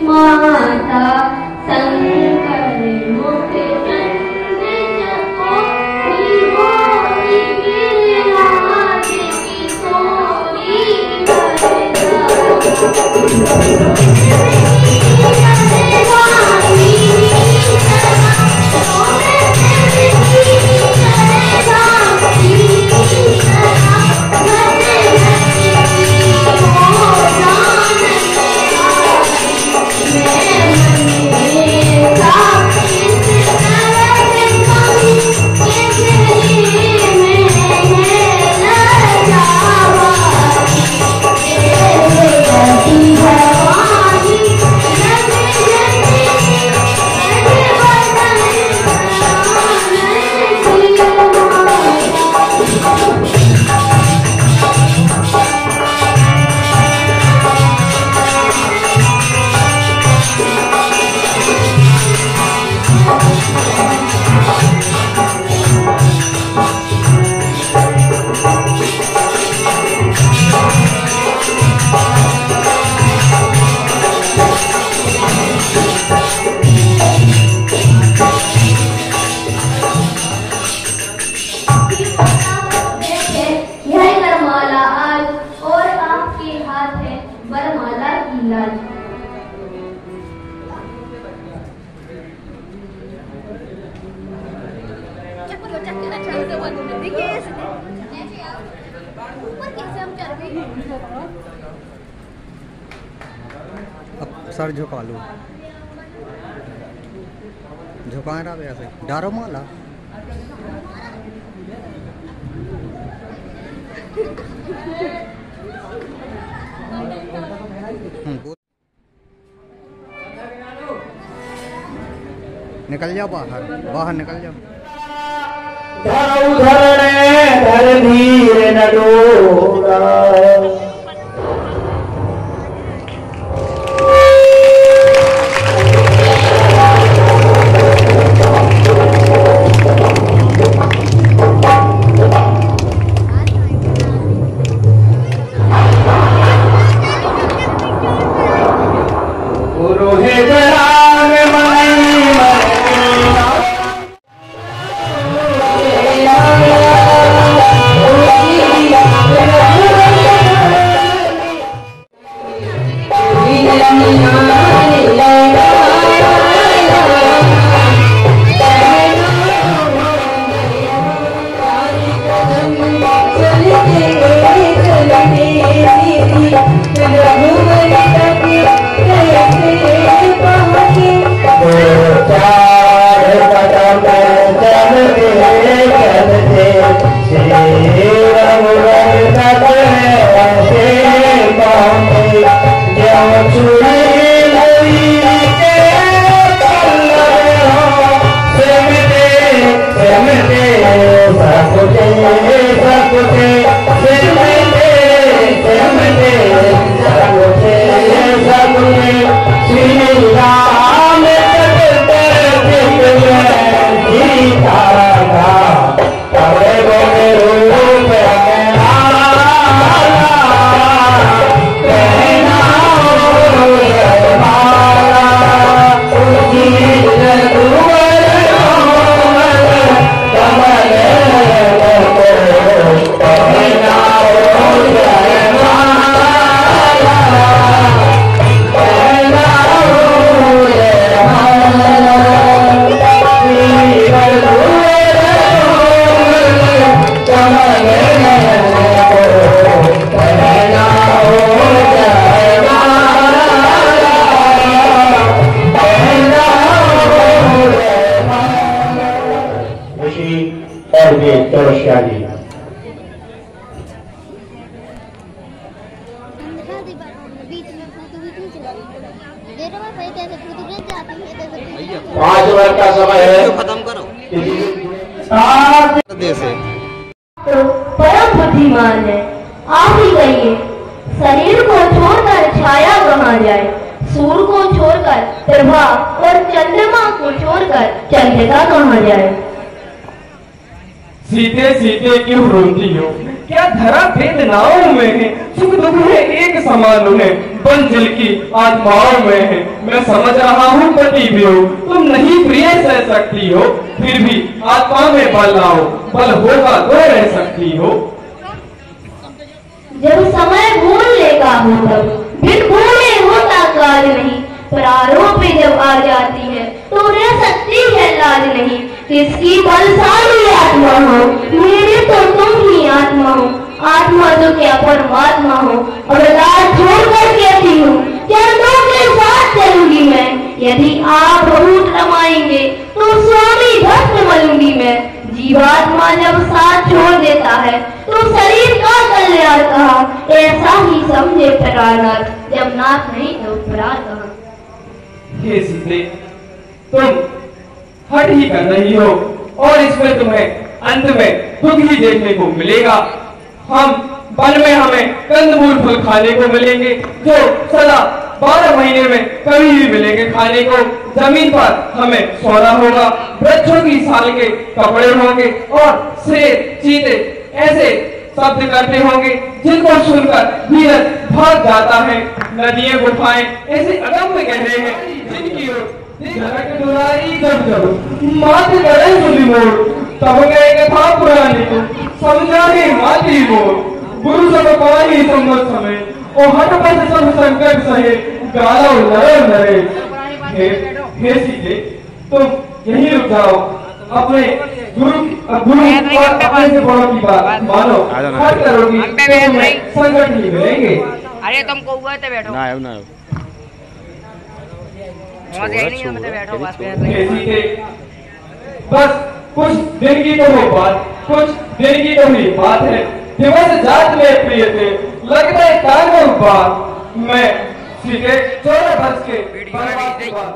माता संकर मुख चंद जपो निभोई गिरिराज की सोई अब सर झुका लो, झुका रहा ऐसे डारो माला। निकल जाओ बाहर, बाहर निकल जाओ। धर धीरे न डोरा खत्म करो। परम बुद्धिमान है, आप ही कहिए शरीर को छोड़कर छाया कहाँ जाए, सूर को छोड़कर प्रभा और चंद्रमा को छोड़कर चंद्रिका कहाँ जाए। सीते सीते क्यों रोती हो, क्या धरा वेदनाओं में है, सुख दुख है एक समान है, बन जल की आत्माओं में है। मैं समझ रहा हूँ पति भी हो, तुम नहीं प्रिय सह सकती हो, फिर भी आत्मा में बल आओ, बल होगा तो रह सकती हो। जब समय भूलने का हो तब बिन भूले होता काज नहीं, प्रारों पे जब आ जाती है तो रह सकती है लाज नहीं। किसकी बलशाली आत्मा हो, मेरे तो तुम ही आत्मा हो, आत्मा तो क्या परमात्मा हो। और लाज छोड़कर कहती हूँ चरणों के साथ चलूंगी मैं, यदि आप रूठ रमाएंगे तो स्वामी भस्म मलूंगी मैं। जीवात्मा जब साथ छोड़ देता है तो शरीर का कल्याण कहा, ऐसा ही समझे प्राणनाथ, जब नाथ नहीं तो प्राण कहा। हे सीते, तुम हट ही कर रही हो और इसमें तुम्हें अंत में दुख ही देखने को मिलेगा। हम वन में हमें कंदमूल फल खाने को मिलेंगे जो सदा 12 महीने में कभी भी मिलेंगे खाने को। जमीन पर हमें सोना होगा, वृक्षों की साल के कपड़े होंगे और शेर चीते ऐसे शब्द करते होंगे जिनको सुनकर धीरज भाग जाता है। नदियां गुफाएं ऐसे अगम्य गहरे हैं जिनकी ओर मात करे सुनी मोर, तब गए कथा पुरानी को समझाने माती मोर। गुरु सब पानी संगत समय और हट पथ सब संकट सहे, गाला नरे नरे। हे सीते, तुम यहीं रुक जाओ, अपने गुरु और अपने से बड़ों की बात मानो, हट करोगी तो संकट ही मिलेंगे। अरे तुम कौआ पे बैठो ना आयो बैठो बस। बस कुछ दिन की तो वो बात, कुछ दिन की तो ही बात है। दिवस जात में प्रिय थे, लगता है कानून बात। मैं सीधे 14 वर्ष के बनवास के बाद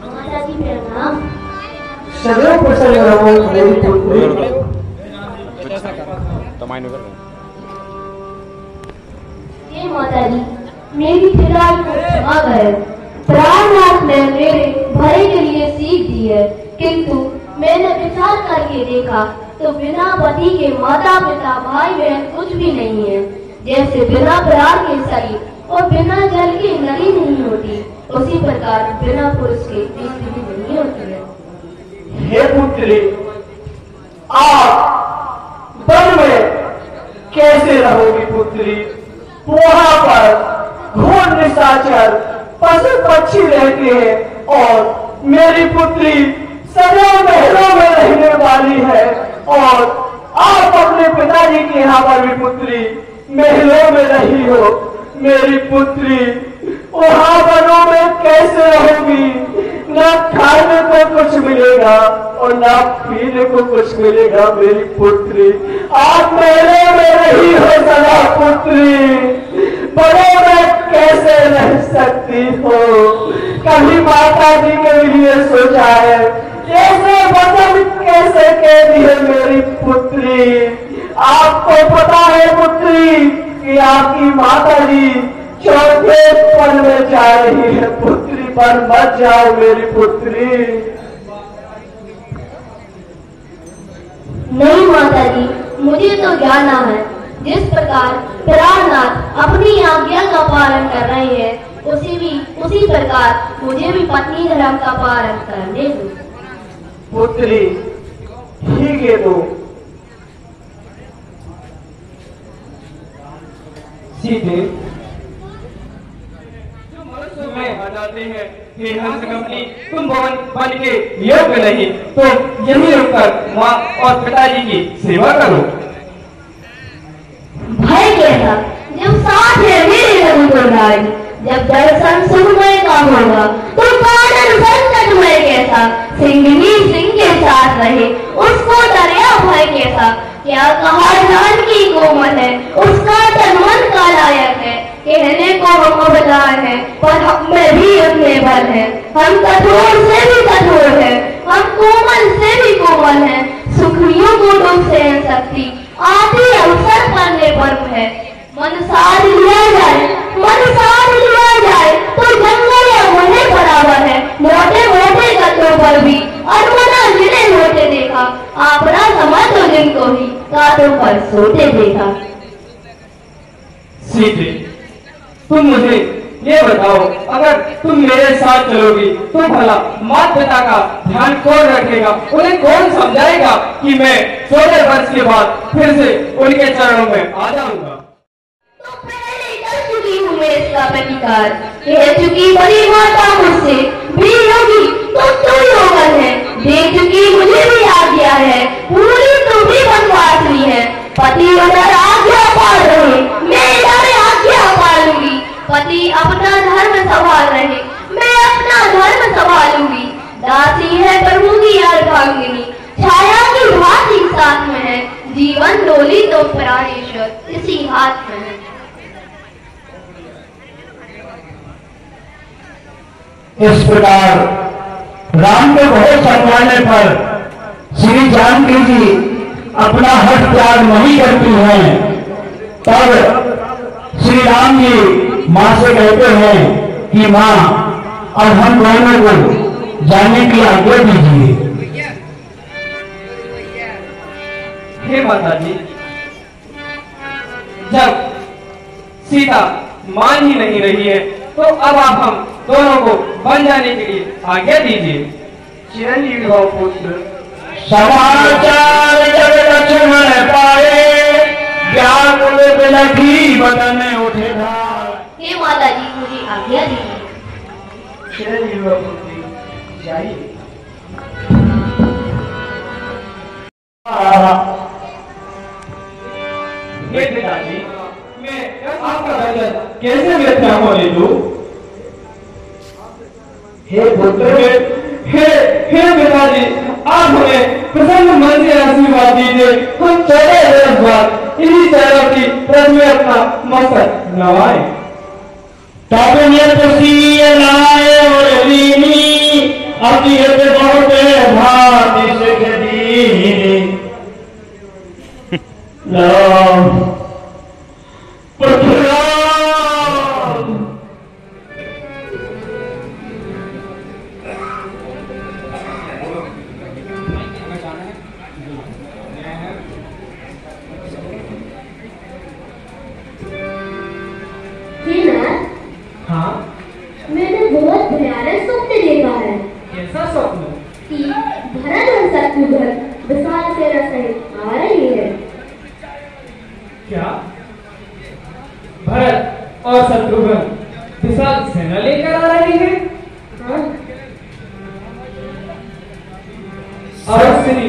माता जी प्रणाम। सदैव प्रसन्न रहो मेरी पुत्री। हे माता जी, मेरी फिलहाल को क्षमा करें। प्राणनाथ ने मेरे भले के लिए सीख दी है, किंतु मैंने विचार करके देखा तो बिना पति के माता पिता भाई बहन कुछ भी नहीं है। जैसे बिना प्राण के शरीर और बिना जल की नदी नहीं होती, उसी प्रकार बिना पुरुष के स्त्री नहीं होती है। हे पुत्री, आप वन में कैसे रहोगी पुत्री? वहां पर घोर निशाचर पशु पक्षी रहते हैं और मेरी पुत्री सदैव महलों में रहने वाली है। और आप अपने पिताजी के यहाँ पर भी पुत्री महलों में रही हो। मेरी पुत्री वहां वनों में कैसे रहोगी? ना खाने को कुछ मिलेगा और ना पीने को कुछ मिलेगा। मेरी पुत्री आप महलों में रही हो सदा पुत्री, बड़ों में कैसे रह सकती हो? कभी माता जी के लिए सोचा है? ऐसे वचन कैसे कह दिए मेरी पुत्री? आपको पता है पुत्री कि आपकी माता जी चौथे पल में जा रही है पुत्री, पर मत जाओ मेरी पुत्री। नहीं माता जी, मुझे तो जाना है। जिस प्रकार प्राणनाथ अपनी आज्ञा का पालन कर रहे हैं, उसी प्रकार मुझे भी पत्नी धर्म का पालन करने दो। पुत्री ठीक है तो सीधे जो मनुष्य में बताते हैं कि हंसकंपनी तुम भवन बन के योग्य नहीं, तो यही रुककर माँ और पिताजी की सेवा करो। भय कैसा जब साथ है मेरे रघुकुलधारी, जब दर्शन सुखमय का होगा तो कारण संकटमय कैसा। सिंगनी सिंह के साथ रहे उसको डरिया भय कैसा। क्या कहा जानकी कोमल है, उसका तन मन का लायक है। कहने को हम अबलाए हैं, पर हम में भी अपने बल है। हम कठोर से भी कठोर है, हम कोमल से भी कोमल है। सुखनियों को दुख सहन शक्ति आदि अवसर पर निर्भर है। मन साध लिया जाए अरमना जिन्हें होते देखा, आपना समझ तो जिनको ही कांटों पर सोते देखा। सीते, तुम मुझे ये बताओ, अगर तुम मेरे साथ चलोगी तो भला माता पिता का ध्यान कौन रखेगा? उन्हें कौन समझाएगा कि मैं 14 वर्ष के बाद फिर से उनके चरणों में आ जाऊंगा? तो पहले कर चुकी हूँ मैं इसका प्रतिकार, कह चुकी बड़ी माता मुझसे भी होगी तो योगन है, दे चुकी मुझे भी आज्ञा है, पूरी तो भी बनवासनी है। पति उधर आज्ञा पाल रहे, मैं इधर आज्ञा पालूंगी। पति अपना धर्म संभाल रहे, मैं अपना धर्म संभालूंगी। दासी है प्रभु की अर्धांगिनी, छाया की भांति साथ में है, जीवन डोली तो प्राणेश्वर इसी हाथ में है। इस प्रकार राम के बहुत समझाने पर श्री जानकी जी अपना हठ त्याग नहीं करती हैं। तब श्री राम जी माँ से कहते हैं कि माँ, अब हम दोनों को जाने की आज्ञा दीजिए। हे माता जी, जब सीता मान ही नहीं रही है तो अब आप हम दोनों को बन जाने के लिए आज्ञा दीजिए। चिरंजीवी भव पुत्र। समाचार जब लक्ष्मण पाए, व्याकुल बिलखी बदन उठे भार। हे माता जी, मुझे आज्ञा दीजिए। चिरंजीवी भव पुत्री, जाइए। पिताजी, मैं आपका वचन कैसे मिथ्या होने दूं? हे पुत्र, हे पिताजी, आप हमें प्रसन्न मन से आशीर्वाद दीजिए। हम 14 वर्ष बाद इन्हीं चरणों की रज में अपना मस्तक नवाएं। तब निर्दोषी लाए और लीनी, अतियत बहुत भांति से दीनी। हाँ, मैंने बहुत भयानक स्वप्न देखा है कैसा स्वप्न? कि भरत और शत्रुघ्न विशाल सेना सहित आ रही है। क्या भरत और शत्रुघ्न विशाल सेना लेकर आ रही है? हाँ, और श्री